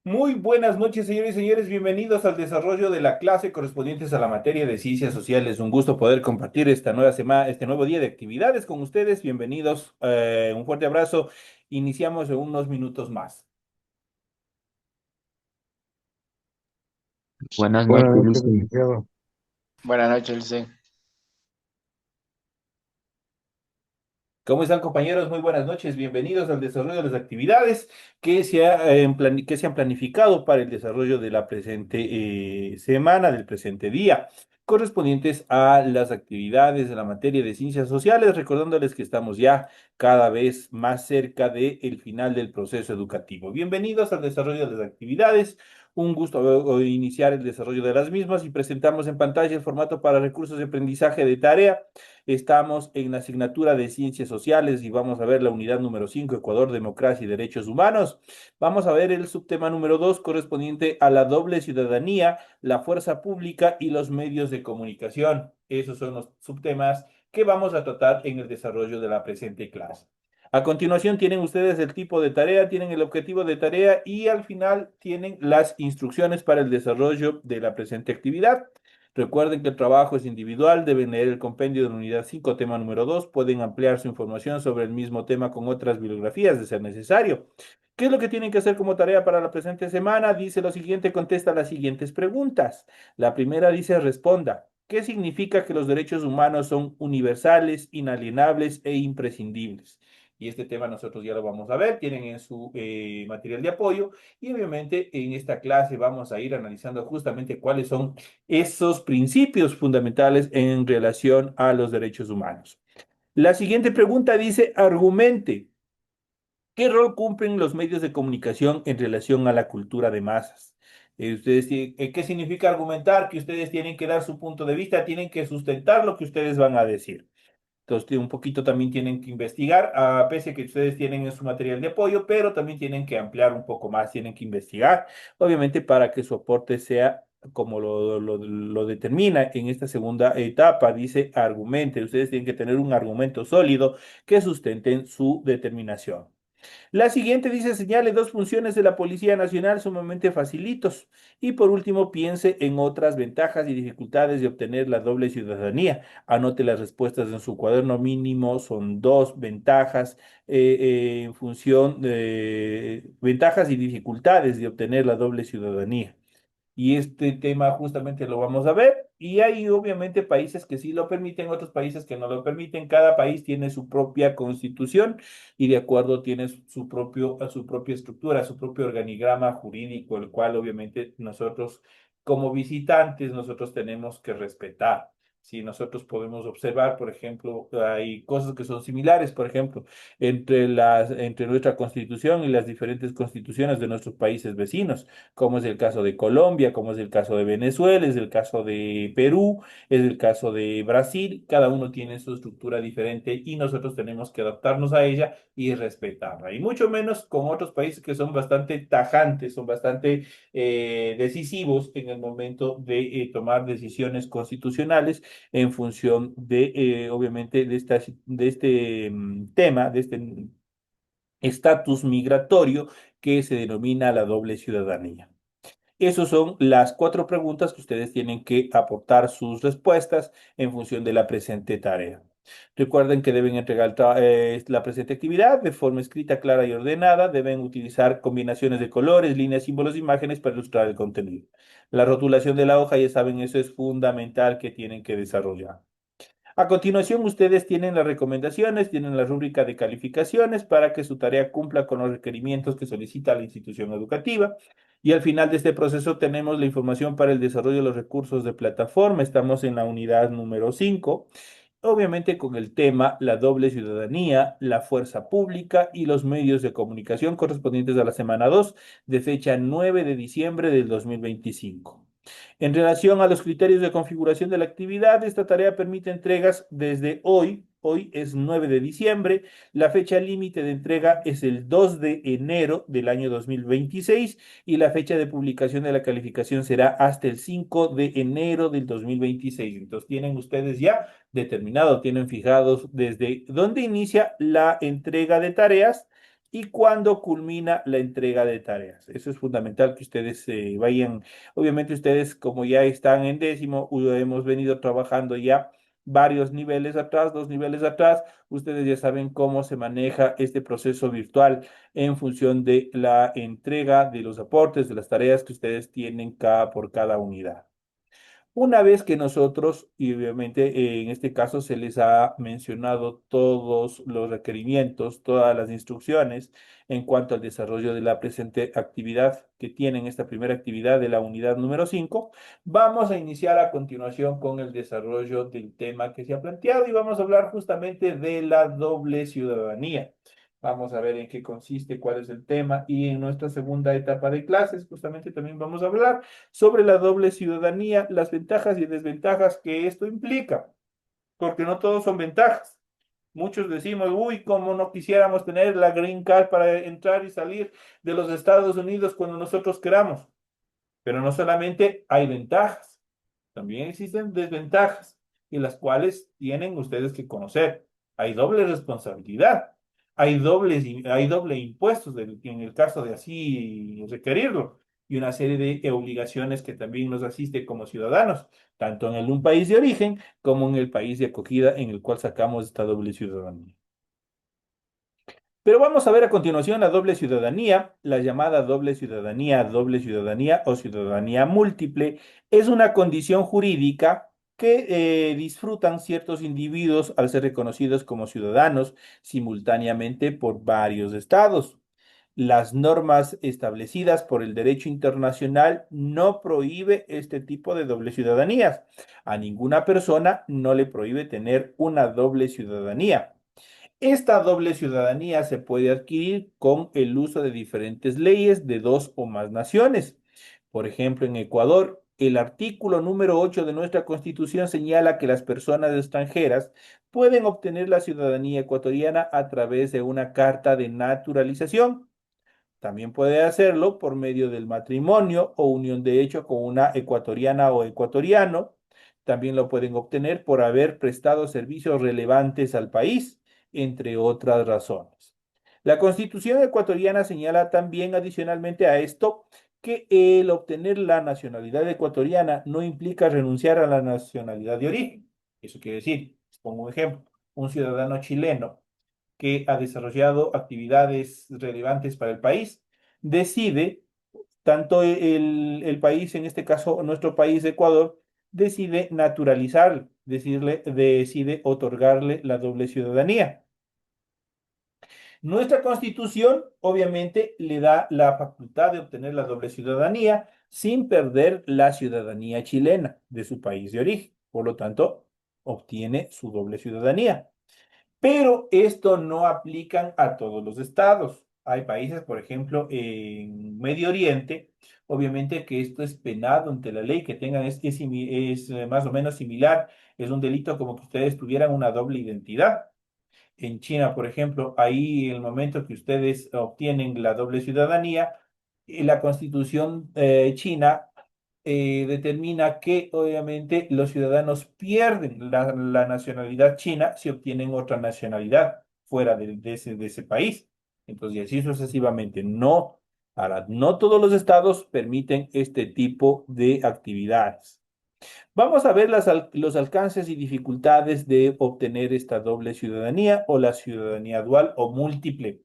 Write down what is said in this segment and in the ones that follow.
Muy buenas noches, señores y señores. Bienvenidos al desarrollo de la clase correspondientes a la materia de ciencias sociales. Un gusto poder compartir esta nueva semana, este nuevo día de actividades con ustedes. Bienvenidos. Un fuerte abrazo. Iniciamos en unos minutos más. Buenas noches, Buenas noches, Lucy. licenciado. Buenas noches, Licen. ¿Cómo están, compañeros? Muy buenas noches. Bienvenidos al desarrollo de las actividades que se han planificado para el desarrollo de la presente semana, del presente día, correspondientes a las actividades de la materia de ciencias sociales, recordándoles que estamos ya cada vez más cerca del final del proceso educativo. Bienvenidos al desarrollo de las actividades. Un gusto iniciar el desarrollo de las mismas y presentamos en pantalla el formato para recursos de aprendizaje de tarea. Estamos en la asignatura de Ciencias Sociales y vamos a ver la unidad número 5, Ecuador, Democracia y Derechos Humanos. Vamos a ver el subtema número 2, correspondiente a la doble ciudadanía, la fuerza pública y los medios de comunicación. Esos son los subtemas que vamos a tratar en el desarrollo de la presente clase. A continuación tienen ustedes el tipo de tarea, tienen el objetivo de tarea y al final tienen las instrucciones para el desarrollo de la presente actividad. Recuerden que el trabajo es individual, deben leer el compendio de la unidad 5, tema número 2, pueden ampliar su información sobre el mismo tema con otras bibliografías de ser necesario. ¿Qué es lo que tienen que hacer como tarea para la presente semana? Dice lo siguiente, contesta las siguientes preguntas. La primera dice, responda. ¿Qué significa que los derechos humanos son universales, inalienables e imprescindibles? Y este tema nosotros ya lo vamos a ver, tienen en su material de apoyo y obviamente en esta clase vamos a ir analizando justamente cuáles son esos principios fundamentales en relación a los derechos humanos. La siguiente pregunta dice, argumente, ¿qué rol cumplen los medios de comunicación en relación a la cultura de masas? ¿Qué significa argumentar? Que ustedes tienen que dar su punto de vista, tienen que sustentar lo que ustedes van a decir. Entonces, un poquito también tienen que investigar, pese a que ustedes tienen en su material de apoyo, pero también tienen que ampliar un poco más, tienen que investigar, obviamente, para que su aporte sea como lo determina en esta segunda etapa, dice argumente. Ustedes tienen que tener un argumento sólido que sustenten su determinación. La siguiente dice, señale dos funciones de la Policía Nacional sumamente facilitos. Y por último, piense en otras ventajas y dificultades de obtener la doble ciudadanía. Anote las respuestas en su cuaderno mínimo. Son dos ventajas en función de ventajas y dificultades de obtener la doble ciudadanía. Y este tema justamente lo vamos a ver. Y hay obviamente países que sí lo permiten, otros países que no lo permiten. Cada país tiene su propia constitución y de acuerdo tiene su propia estructura, su propio organigrama jurídico, el cual obviamente nosotros como visitantes nosotros tenemos que respetar. Si nosotros podemos observar, por ejemplo, hay cosas que son similares, por ejemplo, entre nuestra constitución y las diferentes constituciones de nuestros países vecinos, como es el caso de Colombia, como es el caso de Venezuela, es el caso de Perú, es el caso de Brasil. Cada uno tiene su estructura diferente y nosotros tenemos que adaptarnos a ella y respetarla. Y mucho menos con otros países que son bastante tajantes, son bastante decisivos en el momento de tomar decisiones constitucionales en función de, obviamente, de este tema, de este estatus migratorio que se denomina la doble ciudadanía. Esas son las cuatro preguntas que ustedes tienen que aportar sus respuestas en función de la presente tarea. Recuerden que deben entregar la presente actividad de forma escrita, clara y ordenada. Deben utilizar combinaciones de colores, líneas, símbolos, imágenes para ilustrar el contenido. La rotulación de la hoja, ya saben, eso es fundamental que tienen que desarrollar. A continuación, ustedes tienen las recomendaciones, tienen la rúbrica de calificaciones para que su tarea cumpla con los requerimientos que solicita la institución educativa. Y al final de este proceso tenemos la información para el desarrollo de los recursos de plataforma. Estamos en la unidad número 5, obviamente con el tema la doble ciudadanía, la fuerza pública y los medios de comunicación correspondientes a la semana 2 de fecha 9 de diciembre del 2025. En relación a los criterios de configuración de la actividad, esta tarea permite entregas desde hoy. Hoy es 9 de diciembre. La fecha límite de entrega es el 2 de enero del año 2026 y la fecha de publicación de la calificación será hasta el 5 de enero del 2026. Entonces tienen ustedes ya determinado, tienen fijados desde dónde inicia la entrega de tareas, y cuándo culmina la entrega de tareas. Eso es fundamental que ustedes vayan. Obviamente ustedes, como ya están en décimo, hemos venido trabajando ya varios niveles atrás, 2 niveles atrás. Ustedes ya saben cómo se maneja este proceso virtual en función de la entrega de los aportes, de las tareas que ustedes tienen por cada unidad. Una vez que nosotros, y obviamente en este caso se les ha mencionado todos los requerimientos, todas las instrucciones en cuanto al desarrollo de la presente actividad que tienen esta primera actividad de la unidad número 5, vamos a iniciar a continuación con el desarrollo del tema que se ha planteado y vamos a hablar justamente de la doble ciudadanía. Vamos a ver en qué consiste, cuál es el tema y en nuestra segunda etapa de clases justamente también vamos a hablar sobre la doble ciudadanía, las ventajas y desventajas que esto implica, porque no todos son ventajas. Muchos decimos, uy, cómo no quisiéramos tener la green card para entrar y salir de los Estados Unidos cuando nosotros queramos. Pero no solamente hay ventajas, también existen desventajas y las cuales tienen ustedes que conocer. Hay doble responsabilidad, hay doble impuestos en el caso de así requerirlo y una serie de obligaciones que también nos asiste como ciudadanos, tanto en un país de origen como en el país de acogida en el cual sacamos esta doble ciudadanía. Pero vamos a ver a continuación la doble ciudadanía. La llamada doble ciudadanía o ciudadanía múltiple es una condición jurídica que disfrutan ciertos individuos al ser reconocidos como ciudadanos simultáneamente por varios estados. Las normas establecidas por el derecho internacional no prohíbe este tipo de doble ciudadanías. A ninguna persona no le prohíbe tener una doble ciudadanía. Esta doble ciudadanía se puede adquirir con el uso de diferentes leyes de dos o más naciones. Por ejemplo, en Ecuador, el artículo número 8 de nuestra Constitución señala que las personas extranjeras pueden obtener la ciudadanía ecuatoriana a través de una carta de naturalización. También puede hacerlo por medio del matrimonio o unión de hecho con una ecuatoriana o ecuatoriano. También lo pueden obtener por haber prestado servicios relevantes al país, entre otras razones. La Constitución ecuatoriana señala también adicionalmente a esto que el obtener la nacionalidad ecuatoriana no implica renunciar a la nacionalidad de origen. Eso quiere decir, pongo un ejemplo, un ciudadano chileno que ha desarrollado actividades relevantes para el país, decide, tanto el país, en este caso nuestro país, Ecuador, decide naturalizar, decide otorgarle la doble ciudadanía. Nuestra constitución obviamente le da la facultad de obtener la doble ciudadanía sin perder la ciudadanía chilena de su país de origen. Por lo tanto, obtiene su doble ciudadanía. Pero esto no aplican a todos los estados. Hay países, por ejemplo, en Medio Oriente, obviamente que esto es penado ante la ley, que tengan es más o menos similar, es un delito como que ustedes tuvieran una doble identidad. En China, por ejemplo, ahí en el momento que ustedes obtienen la doble ciudadanía, la constitución china determina que obviamente los ciudadanos pierden la nacionalidad china si obtienen otra nacionalidad fuera de ese país. Entonces, y así sucesivamente. No, ahora, no todos los estados permiten este tipo de actividades. Vamos a ver los alcances y dificultades de obtener esta doble ciudadanía o la ciudadanía dual o múltiple.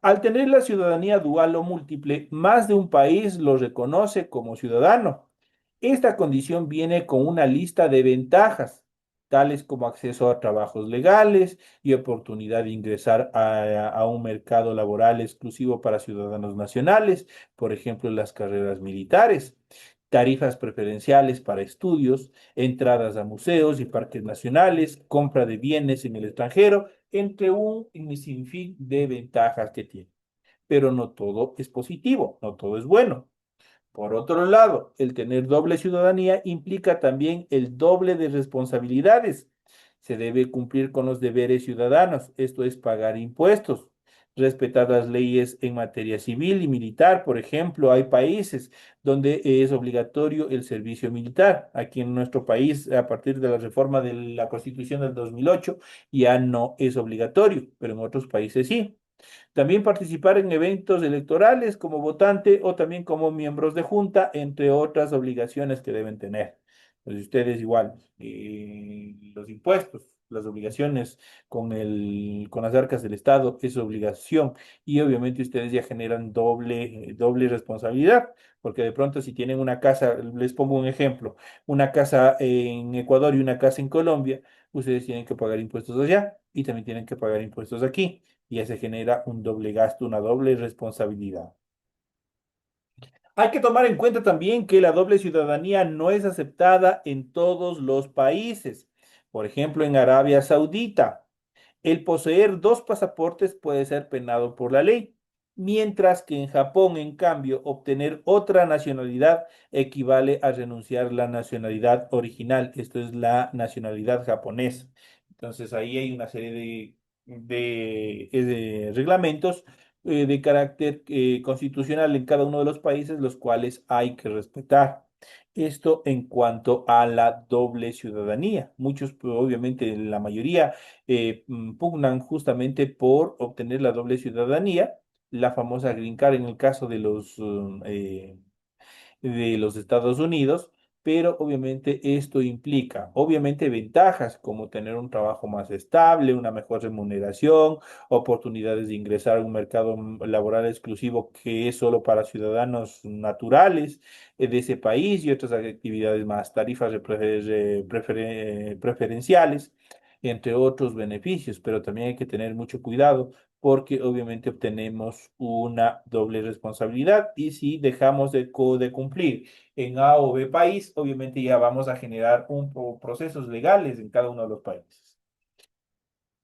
Al tener la ciudadanía dual o múltiple, más de un país lo reconoce como ciudadano. Esta condición viene con una lista de ventajas, tales como acceso a trabajos legales y oportunidad de ingresar a un mercado laboral exclusivo para ciudadanos nacionales, por ejemplo, las carreras militares, tarifas preferenciales para estudios, entradas a museos y parques nacionales, compra de bienes en el extranjero, entre un sinfín de ventajas que tiene. Pero no todo es positivo, no todo es bueno. Por otro lado, el tener doble ciudadanía implica también el doble de responsabilidades. Se debe cumplir con los deberes ciudadanos, esto es pagar impuestos, respetar las leyes en materia civil y militar. Por ejemplo, hay países donde es obligatorio el servicio militar. Aquí en nuestro país, a partir de la reforma de la Constitución del 2008, ya no es obligatorio, pero en otros países sí. También participar en eventos electorales como votante o también como miembros de junta, entre otras obligaciones que deben tener. Pues ustedes igual, los impuestos, las obligaciones con las arcas del Estado es obligación y obviamente ustedes ya generan doble responsabilidad, porque de pronto si tienen una casa, les pongo un ejemplo, una casa en Ecuador y una casa en Colombia, ustedes tienen que pagar impuestos allá y también tienen que pagar impuestos aquí y ya se genera un doble gasto, una doble responsabilidad. Hay que tomar en cuenta también que la doble ciudadanía no es aceptada en todos los países. Por ejemplo, en Arabia Saudita, el poseer dos pasaportes puede ser penado por la ley, mientras que en Japón, en cambio, obtener otra nacionalidad equivale a renunciar a la nacionalidad original. Esto es la nacionalidad japonesa. Entonces ahí hay una serie de reglamentos de carácter constitucional en cada uno de los países, los cuales hay que respetar. Esto en cuanto a la doble ciudadanía. Muchos, pues, obviamente, la mayoría pugnan justamente por obtener la doble ciudadanía, la famosa Green Card en el caso de los Estados Unidos, pero obviamente esto implica, obviamente, ventajas como tener un trabajo más estable, una mejor remuneración, oportunidades de ingresar a un mercado laboral exclusivo que es solo para ciudadanos naturales de ese país y otras actividades más, tarifas preferenciales, entre otros beneficios, pero también hay que tener mucho cuidado porque obviamente obtenemos una doble responsabilidad y si dejamos de cumplir en A o B país, obviamente ya vamos a generar procesos legales en cada uno de los países.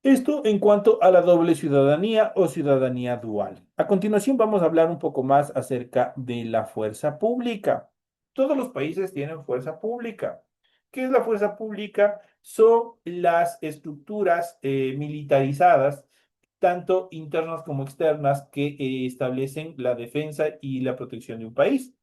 Esto en cuanto a la doble ciudadanía o ciudadanía dual. A continuación vamos a hablar un poco más acerca de la fuerza pública. Todos los países tienen fuerza pública. ¿Qué es la fuerza pública? Son las estructuras militarizadas, tanto internas como externas, que establecen la defensa y la protección de un país.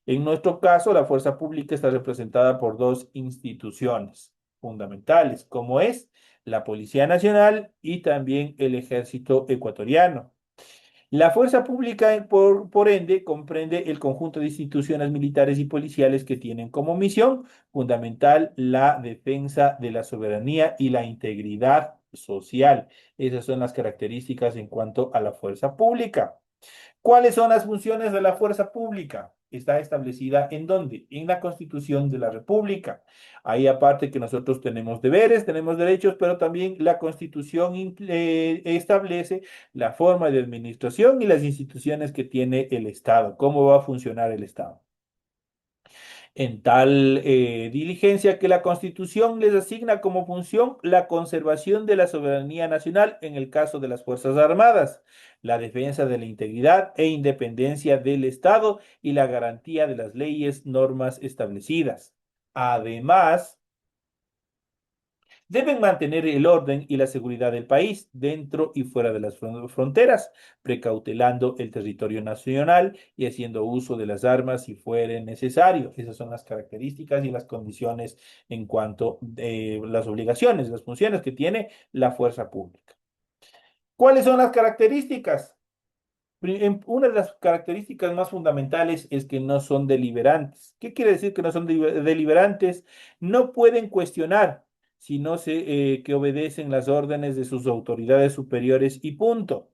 En nuestro caso, la fuerza pública está representada por dos instituciones fundamentales, como es la Policía Nacional y también el Ejército Ecuatoriano. La fuerza pública, por ende, comprende el conjunto de instituciones militares y policiales que tienen como misión fundamental la defensa de la soberanía y la integridad social. Esas son las características en cuanto a la fuerza pública. ¿Cuáles son las funciones de la fuerza pública? Está establecida en dónde? En la Constitución de la República. Ahí aparte que nosotros tenemos deberes, tenemos derechos, pero también la Constitución establece la forma de administración y las instituciones que tiene el Estado, cómo va a funcionar el Estado en tal diligencia que la Constitución les asigna como función la conservación de la soberanía nacional en el caso de las Fuerzas Armadas, la defensa de la integridad e independencia del Estado y la garantía de las leyes, normas establecidas. Además, deben mantener el orden y la seguridad del país dentro y fuera de las fronteras, precautelando el territorio nacional y haciendo uso de las armas si fuere necesario. Esas son las características y las condiciones en cuanto a las obligaciones, las funciones que tiene la fuerza pública. ¿Cuáles son las características? Una de las características más fundamentales es que no son deliberantes. ¿Qué quiere decir que no son deliberantes? No pueden cuestionar, sino que obedecen las órdenes de sus autoridades superiores y punto.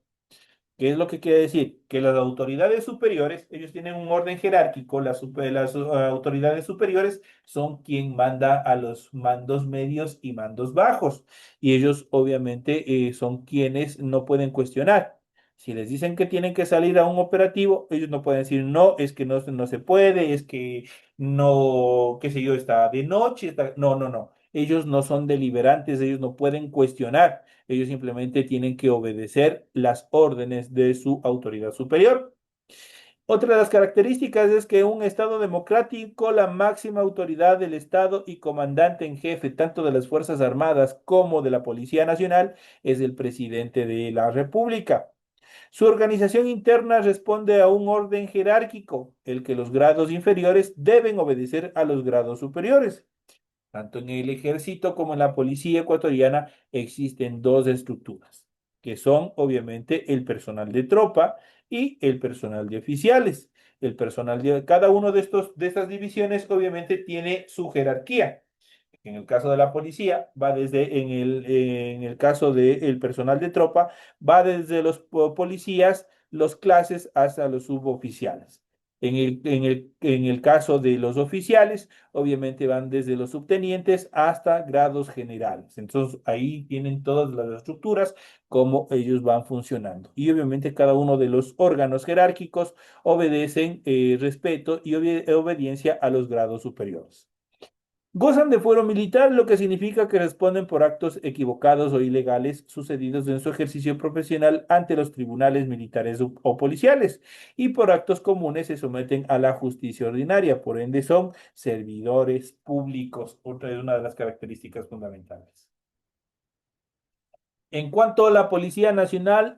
¿Qué es lo que quiere decir? Que las autoridades superiores, ellos tienen un orden jerárquico, las autoridades superiores son quien manda a los mandos medios y mandos bajos, y ellos obviamente son quienes no pueden cuestionar. Si les dicen que tienen que salir a un operativo, ellos no pueden decir, no, es que no se puede, es que no, qué sé yo, está de noche, no, no, no. Ellos no son deliberantes, ellos no pueden cuestionar. Ellos simplemente tienen que obedecer las órdenes de su autoridad superior. Otra de las características es que un Estado democrático, la máxima autoridad del Estado y comandante en jefe tanto de las Fuerzas Armadas como de la Policía Nacional es el presidente de la República. Su organización interna responde a un orden jerárquico, el que los grados inferiores deben obedecer a los grados superiores. Tanto en el ejército como en la policía ecuatoriana existen dos estructuras. que son obviamente el personal de tropa y el personal de oficiales. El personal de cada uno de estas divisiones obviamente tiene su jerarquía. En el caso de la policía, va desde, en el caso del personal de tropa, va desde los policías, los clases, hasta los suboficiales. En el caso de los oficiales, obviamente van desde los subtenientes hasta grados generales. Entonces, ahí tienen todas las estructuras, cómo ellos van funcionando. Y obviamente cada uno de los órganos jerárquicos obedecen respeto y obediencia a los grados superiores. Gozan de fuero militar, lo que significa que responden por actos equivocados o ilegales sucedidos en su ejercicio profesional ante los tribunales militares o policiales, y por actos comunes se someten a la justicia ordinaria, por ende son servidores públicos, otra es una de las características fundamentales. En cuanto a la Policía Nacional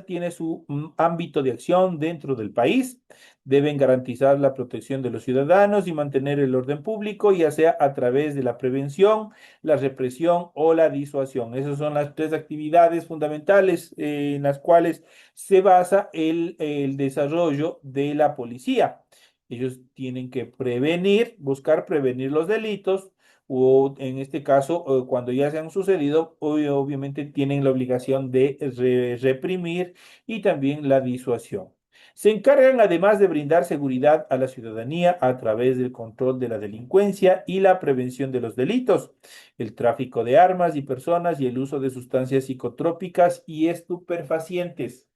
tiene su ámbito de acción dentro del país. Deben garantizar la protección de los ciudadanos y mantener el orden público, ya sea a través de la prevención, la represión o la disuasión. Esas son las tres actividades fundamentales en las cuales se basa el desarrollo de la policía. Ellos tienen que prevenir, buscar prevenir los delitos o en este caso, cuando ya se han sucedido, obviamente tienen la obligación de reprimir y también la disuasión. Se encargan además de brindar seguridad a la ciudadanía a través del control de la delincuencia y la prevención de los delitos, el tráfico de armas y personas y el uso de sustancias psicotrópicas y estupefacientes.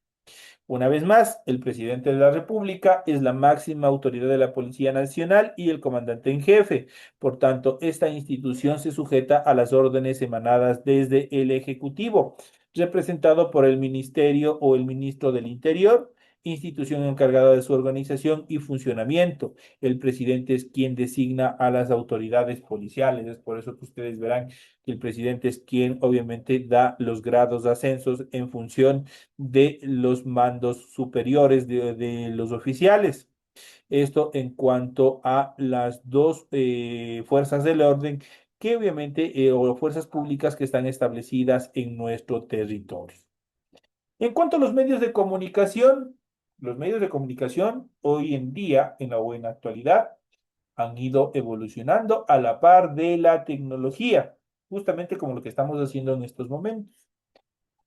Una vez más, el presidente de la República es la máxima autoridad de la Policía Nacional y el comandante en jefe. Por tanto, esta institución se sujeta a las órdenes emanadas desde el Ejecutivo, representado por el Ministerio o el Ministro del Interior, institución encargada de su organización y funcionamiento. El presidente es quien designa a las autoridades policiales. Es por eso que ustedes verán que el presidente es quien obviamente da los grados de ascensos en función de los mandos superiores de los oficiales. Esto en cuanto a las dos fuerzas del orden que obviamente, o fuerzas públicas que están establecidas en nuestro territorio. En cuanto a los medios de comunicación hoy en día, en la buena actualidad, han ido evolucionando a la par de la tecnología, justamente como lo que estamos haciendo en estos momentos.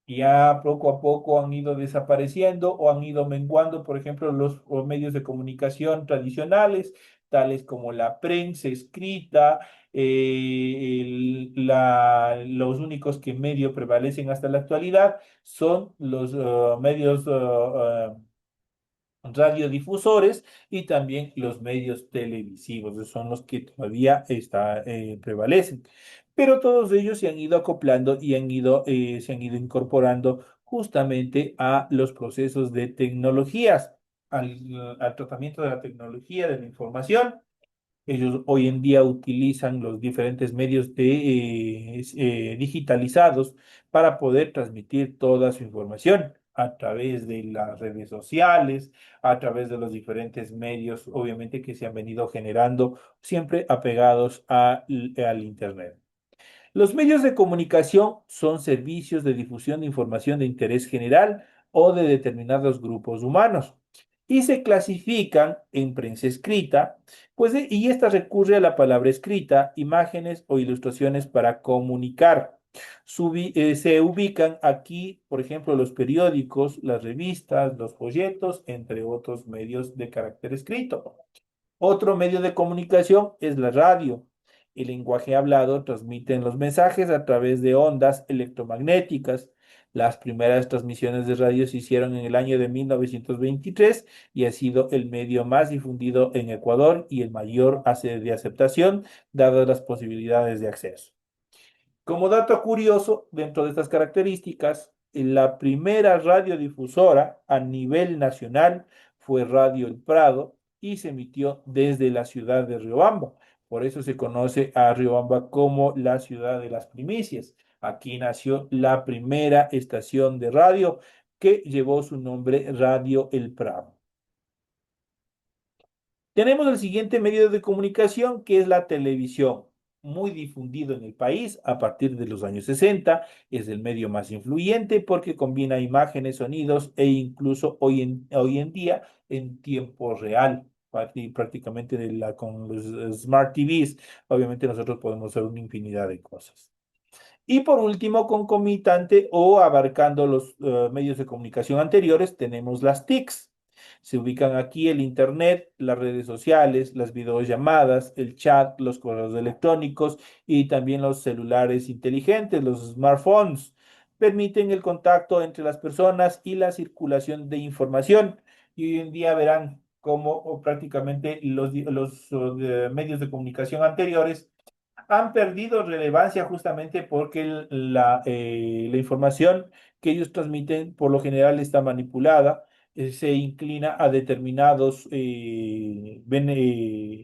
Ya poco a poco han ido desapareciendo o han ido menguando, por ejemplo, los medios de comunicación tradicionales, tales como la prensa escrita, los únicos que medio prevalecen hasta la actualidad son los medios radiodifusores y también los medios televisivos, esos son los que todavía prevalecen. Pero todos ellos se han ido acoplando y se han ido incorporando justamente a los procesos de tecnologías, al tratamiento de la tecnología, de la información. Ellos hoy en día utilizan los diferentes medios digitalizados para poder transmitir toda su información a través de las redes sociales, a través de los diferentes medios, obviamente, que se han venido generando, siempre apegados al Internet. Los medios de comunicación son servicios de difusión de información de interés general o de determinados grupos humanos y se clasifican en prensa escrita, pues, y esta recurre a la palabra escrita, imágenes o ilustraciones para comunicar. Se ubican aquí, por ejemplo, los periódicos, las revistas, los folletos, entre otros medios de carácter escrito. Otro medio de comunicación es la radio. El lenguaje hablado transmite los mensajes a través de ondas electromagnéticas. Las primeras transmisiones de radio se hicieron en el año de 1923 y ha sido el medio más difundido en Ecuador y el mayor de aceptación, dadas las posibilidades de acceso. Como dato curioso, dentro de estas características, la primera radiodifusora a nivel nacional fue Radio El Prado y se emitió desde la ciudad de Riobamba. Por eso se conoce a Riobamba como la ciudad de las primicias. Aquí nació la primera estación de radio que llevó su nombre Radio El Prado. Tenemos el siguiente medio de comunicación que es la televisión. muy difundido en el país a partir de los años 60. Es el medio más influyente porque combina imágenes, sonidos e incluso hoy en día en tiempo real. Prácticamente con los Smart TVs, obviamente nosotros podemos hacer una infinidad de cosas. Y por último, concomitante o abarcando los medios de comunicación anteriores, tenemos las TICs. Se ubican aquí el Internet, las redes sociales, las videollamadas, el chat, los correos electrónicos y también los celulares inteligentes, los smartphones. Permiten el contacto entre las personas y la circulación de información. Y hoy en día verán cómo prácticamente los medios de comunicación anteriores han perdido relevancia justamente porque la información que ellos transmiten por lo general está manipulada, se inclina a determinados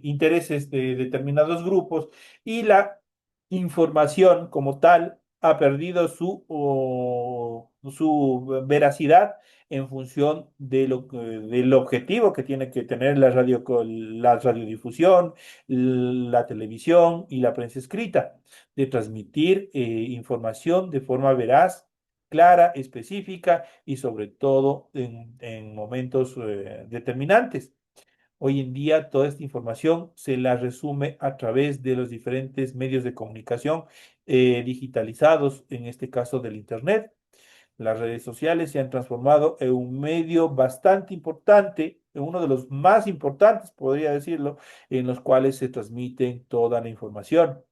intereses de determinados grupos y la información como tal ha perdido su veracidad en función del objetivo que tiene que tener la radiodifusión, la televisión y la prensa escrita, de transmitir información de forma veraz, clara, específica y sobre todo en momentos determinantes. Hoy en día toda esta información se la resume a través de los diferentes medios de comunicación digitalizados, en este caso del Internet. Las redes sociales se han transformado en un medio bastante importante, en uno de los más importantes, podría decirlo, en los cuales se transmiten toda la información.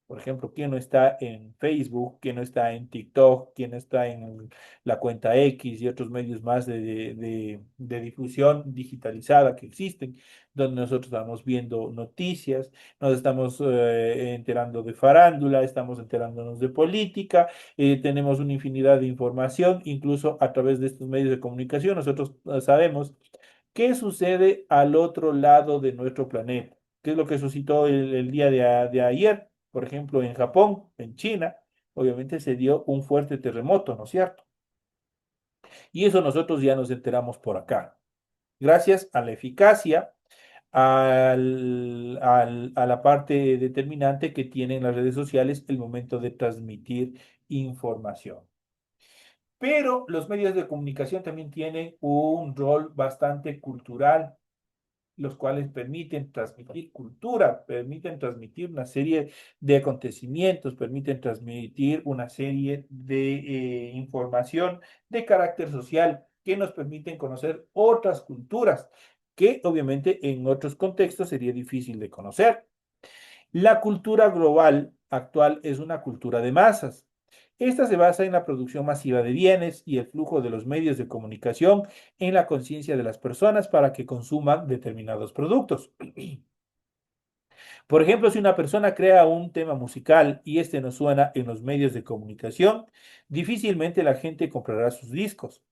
Por ejemplo, ¿quién no está en Facebook? ¿Quién no está en TikTok? ¿Quién no está en la cuenta X y otros medios más de difusión digitalizada que existen, donde nosotros estamos viendo noticias, nos estamos enterando de farándula, estamos enterándonos de política, tenemos una infinidad de información, incluso a través de estos medios de comunicación, nosotros sabemos qué sucede al otro lado de nuestro planeta. ¿Qué es lo que suscitó el día de ayer? Por ejemplo, en Japón, en China, obviamente se dio un fuerte terremoto, ¿no es cierto? Y eso nosotros ya nos enteramos por acá. Gracias a la eficacia, a la parte determinante que tienen las redes sociales el momento de transmitir información. Pero los medios de comunicación también tienen un rol bastante cultural, los cuales permiten transmitir cultura, permiten transmitir una serie de acontecimientos, permiten transmitir una serie de información de carácter social que nos permiten conocer otras culturas que obviamente en otros contextos sería difícil de conocer. La cultura global actual es una cultura de masas. Esta se basa en la producción masiva de bienes y el flujo de los medios de comunicación en la conciencia de las personas para que consuman determinados productos. Por ejemplo, si una persona crea un tema musical y este no suena en los medios de comunicación, difícilmente la gente comprará sus discos.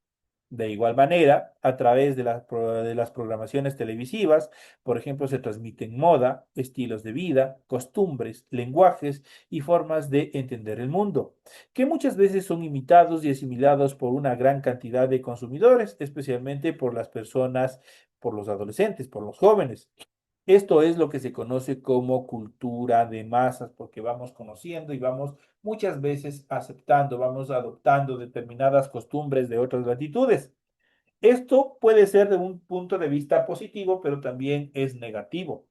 De igual manera, a través de las programaciones televisivas, por ejemplo, se transmiten moda, estilos de vida, costumbres, lenguajes y formas de entender el mundo, que muchas veces son imitados y asimilados por una gran cantidad de consumidores, especialmente por las personas, por los adolescentes, por los jóvenes. Esto es lo que se conoce como cultura de masas, porque vamos conociendo y vamos muchas veces aceptando, vamos adoptando determinadas costumbres de otras latitudes. Esto puede ser de un punto de vista positivo, pero también es negativo,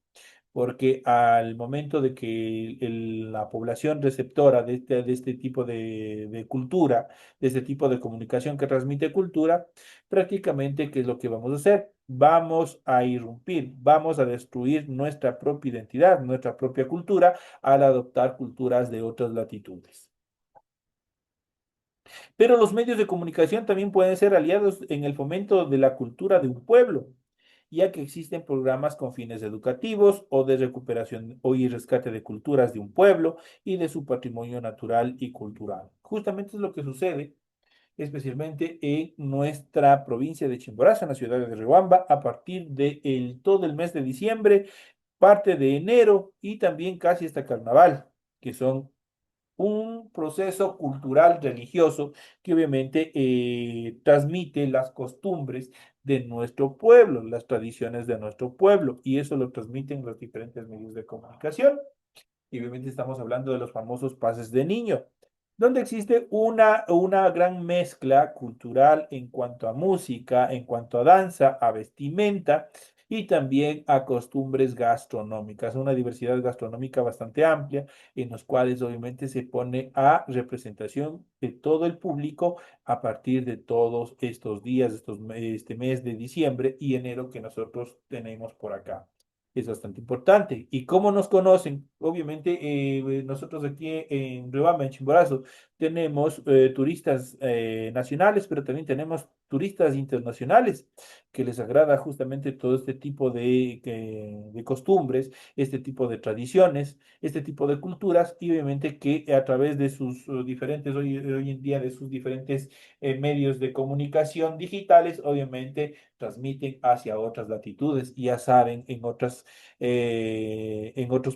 porque al momento de que la población receptora de este tipo de cultura, de este tipo de comunicación que transmite cultura, prácticamente, ¿qué es lo que vamos a hacer? Vamos a irrumpir, vamos a destruir nuestra propia identidad, nuestra propia cultura, al adoptar culturas de otras latitudes. Pero los medios de comunicación también pueden ser aliados en el fomento de la cultura de un pueblo, ya que existen programas con fines educativos o de recuperación o y rescate de culturas de un pueblo y de su patrimonio natural y cultural. Justamente es lo que sucede especialmente en nuestra provincia de Chimborazo, en la ciudad de Riobamba, a partir de todo el mes de diciembre, parte de enero y también casi hasta carnaval, que son un proceso cultural religioso que obviamente transmite las costumbres de nuestro pueblo, las tradiciones de nuestro pueblo, y eso lo transmiten los diferentes medios de comunicación. y obviamente estamos hablando de los famosos pases de niño, donde existe una gran mezcla cultural en cuanto a música, en cuanto a danza, a vestimenta y también a costumbres gastronómicas, una diversidad gastronómica bastante amplia en los cuales obviamente se pone a representación de todo el público a partir de todos estos días, este mes de diciembre y enero que nosotros tenemos por acá. Es bastante importante. ¿Y cómo nos conocen? Obviamente, nosotros aquí en Riobamba, en Chimborazo, tenemos turistas nacionales, pero también tenemos turistas internacionales que les agrada justamente todo este tipo de costumbres, este tipo de tradiciones, este tipo de culturas y obviamente que a través de sus diferentes, hoy en día, de sus diferentes medios de comunicación digitales, obviamente transmiten hacia otras latitudes y ya saben en otros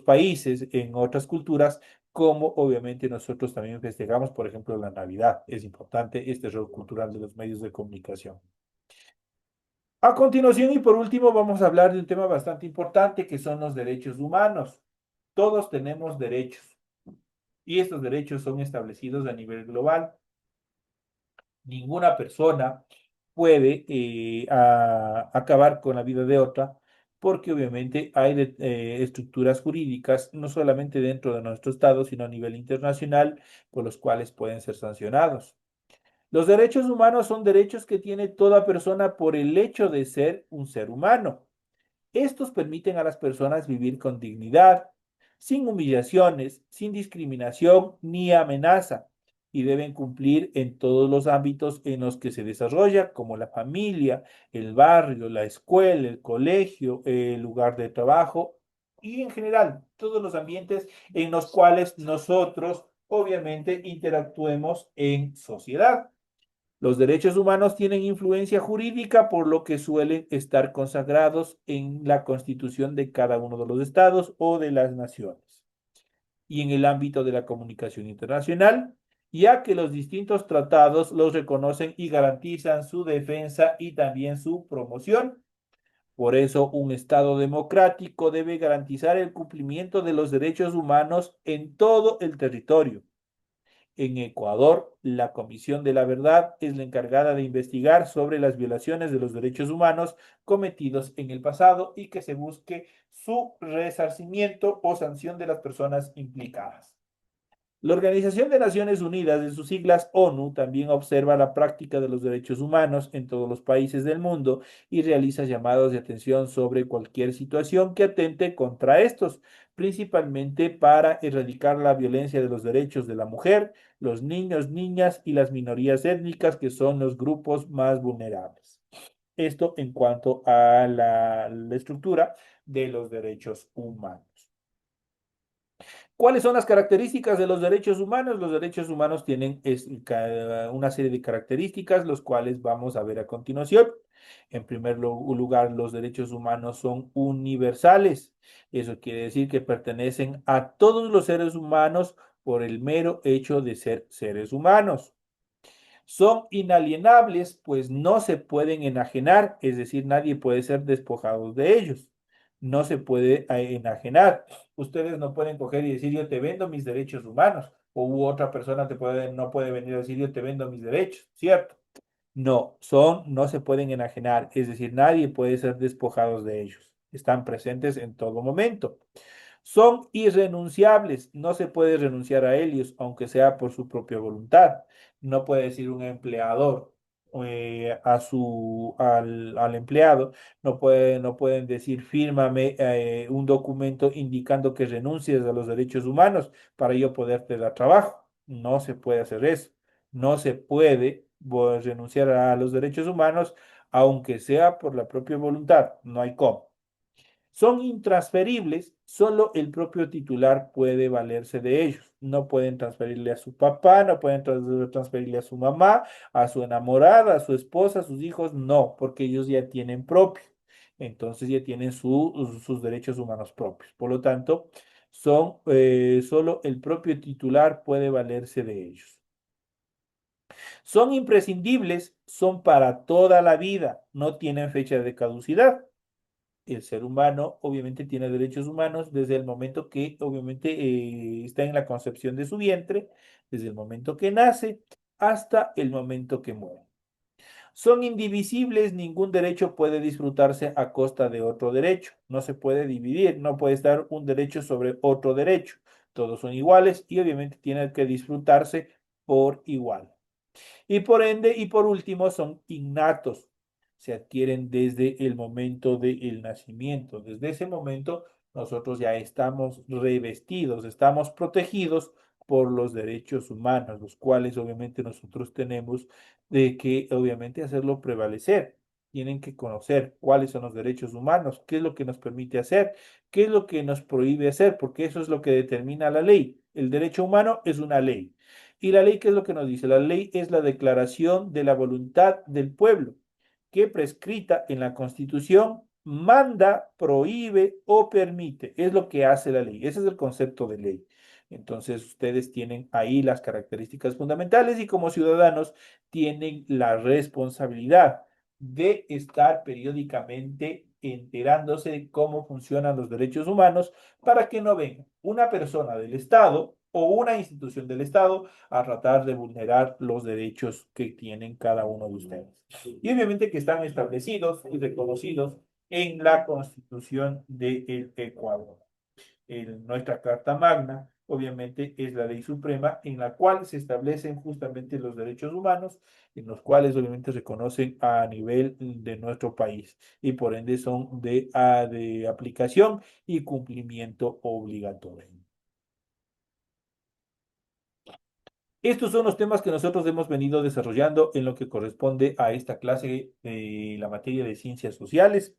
países, en otras culturas, como obviamente nosotros también festejamos, por ejemplo, la Navidad. Es importante este rol cultural de los medios de comunicación. A continuación y por último vamos a hablar de un tema bastante importante que son los derechos humanos. Todos tenemos derechos y estos derechos son establecidos a nivel global. Ninguna persona puede acabar con la vida de otra porque obviamente hay estructuras jurídicas, no solamente dentro de nuestro estado, sino a nivel internacional, por los cuales pueden ser sancionados. Los derechos humanos son derechos que tiene toda persona por el hecho de ser un ser humano. Estos permiten a las personas vivir con dignidad, sin humillaciones, sin discriminación ni amenaza, y deben cumplir en todos los ámbitos en los que se desarrolla, como la familia, el barrio, la escuela, el colegio, el lugar de trabajo y en general todos los ambientes en los cuales nosotros obviamente interactuemos en sociedad. Los derechos humanos tienen influencia jurídica, por lo que suelen estar consagrados en la constitución de cada uno de los estados o de las naciones. Y en el ámbito de la comunicación internacional, ya que los distintos tratados los reconocen y garantizan su defensa y también su promoción. Por eso, un Estado democrático debe garantizar el cumplimiento de los derechos humanos en todo el territorio. En Ecuador, la Comisión de la Verdad es la encargada de investigar sobre las violaciones de los derechos humanos cometidos en el pasado y que se busque su resarcimiento o sanción de las personas implicadas. La Organización de Naciones Unidas, en sus siglas ONU, también observa la práctica de los derechos humanos en todos los países del mundo y realiza llamados de atención sobre cualquier situación que atente contra estos, principalmente para erradicar la violencia de los derechos de la mujer, los niños, niñas y las minorías étnicas, que son los grupos más vulnerables. Esto en cuanto a la estructura de los derechos humanos. ¿Cuáles son las características de los derechos humanos? Los derechos humanos tienen una serie de características, los cuales vamos a ver a continuación. En primer lugar, los derechos humanos son universales. Eso quiere decir que pertenecen a todos los seres humanos por el mero hecho de ser seres humanos. Son inalienables, pues no se pueden enajenar, es decir, nadie puede ser despojado de ellos. No se puede enajenar. Ustedes no pueden coger y decir yo te vendo mis derechos humanos, o otra persona no puede venir a decir yo te vendo mis derechos, ¿cierto? No se pueden enajenar, es decir, nadie puede ser despojados de ellos. Están presentes en todo momento. Son irrenunciables, no se puede renunciar a ellos, aunque sea por su propia voluntad. No puede decir un empleador al empleado, no pueden decir fírmame un documento indicando que renuncies a los derechos humanos para yo poderte dar trabajo. No se puede hacer eso. No se puede renunciar a los derechos humanos, aunque sea por la propia voluntad. No hay cómo. Son intransferibles, solo el propio titular puede valerse de ellos. No pueden transferirle a su papá, no pueden transferirle a su mamá, a su enamorada, a su esposa, a sus hijos, no, porque ellos ya tienen propio. Entonces ya tienen sus derechos humanos propios. Por lo tanto, solo el propio titular puede valerse de ellos. Son imprescindibles, son para toda la vida, no tienen fecha de caducidad. El ser humano obviamente tiene derechos humanos desde el momento que obviamente está en la concepción de su vientre, desde el momento que nace hasta el momento que muere. Son indivisibles, ningún derecho puede disfrutarse a costa de otro derecho. No se puede dividir, no puede estar un derecho sobre otro derecho. Todos son iguales y obviamente tienen que disfrutarse por igual. Y por ende, y por último, son innatos. Se adquieren desde el momento del nacimiento. Desde ese momento, nosotros ya estamos revestidos, estamos protegidos por los derechos humanos, los cuales obviamente nosotros tenemos de que obviamente hacerlo prevalecer. Tienen que conocer cuáles son los derechos humanos, qué es lo que nos permite hacer, qué es lo que nos prohíbe hacer, porque eso es lo que determina la ley. El derecho humano es una ley. ¿Y la ley qué es lo que nos dice? La ley es la declaración de la voluntad del pueblo, que prescrita en la Constitución manda, prohíbe o permite. Es lo que hace la ley. Ese es el concepto de ley. Entonces ustedes tienen ahí las características fundamentales y como ciudadanos tienen la responsabilidad de estar periódicamente enterándose de cómo funcionan los derechos humanos para que no venga una persona del Estado o una institución del Estado a tratar de vulnerar los derechos que tienen cada uno de ustedes. Y obviamente que están establecidos y reconocidos en la Constitución del Ecuador. Nuestra Carta Magna, obviamente, es la ley suprema en la cual se establecen justamente los derechos humanos, en los cuales obviamente se reconocen a nivel de nuestro país y por ende son de aplicación y cumplimiento obligatorio. Estos son los temas que nosotros hemos venido desarrollando en lo que corresponde a esta clase de la materia de ciencias sociales.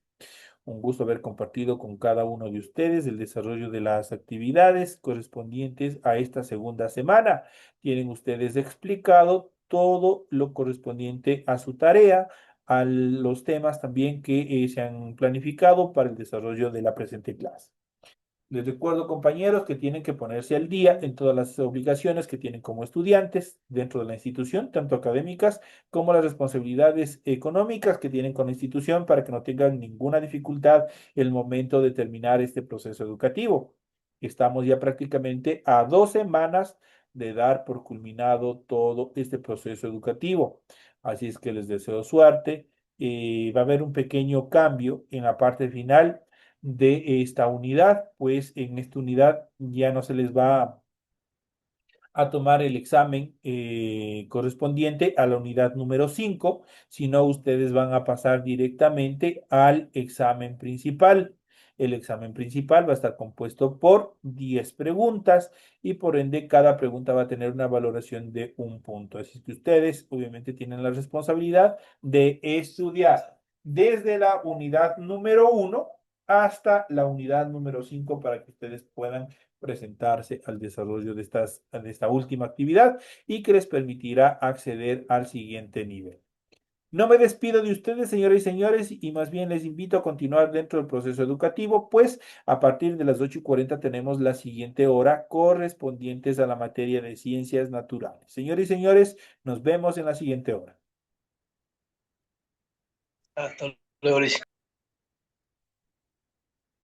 Un gusto haber compartido con cada uno de ustedes el desarrollo de las actividades correspondientes a esta segunda semana. Tienen ustedes explicado todo lo correspondiente a su tarea, a los temas también que se han planificado para el desarrollo de la presente clase. Les recuerdo, compañeros, que tienen que ponerse al día en todas las obligaciones que tienen como estudiantes dentro de la institución, tanto académicas como las responsabilidades económicas que tienen con la institución para que no tengan ninguna dificultad en el momento de terminar este proceso educativo. Estamos ya prácticamente a 2 semanas de dar por culminado todo este proceso educativo. Así es que les deseo suerte. Va a haber un pequeño cambio en la parte final de esta unidad, pues en esta unidad ya no se les va a tomar el examen correspondiente a la unidad número 5, sino ustedes van a pasar directamente al examen principal. El examen principal va a estar compuesto por 10 preguntas y por ende cada pregunta va a tener una valoración de 1 punto. Así que ustedes obviamente tienen la responsabilidad de estudiar desde la unidad número 1 hasta la unidad número 5 para que ustedes puedan presentarse al desarrollo de esta última actividad y que les permitirá acceder al siguiente nivel. No me despido de ustedes, señoras y señores, y más bien les invito a continuar dentro del proceso educativo, pues a partir de las 8:40 tenemos la siguiente hora correspondientes a la materia de ciencias naturales. Señores y señores, nos vemos en la siguiente hora. Hasta luego, Luis.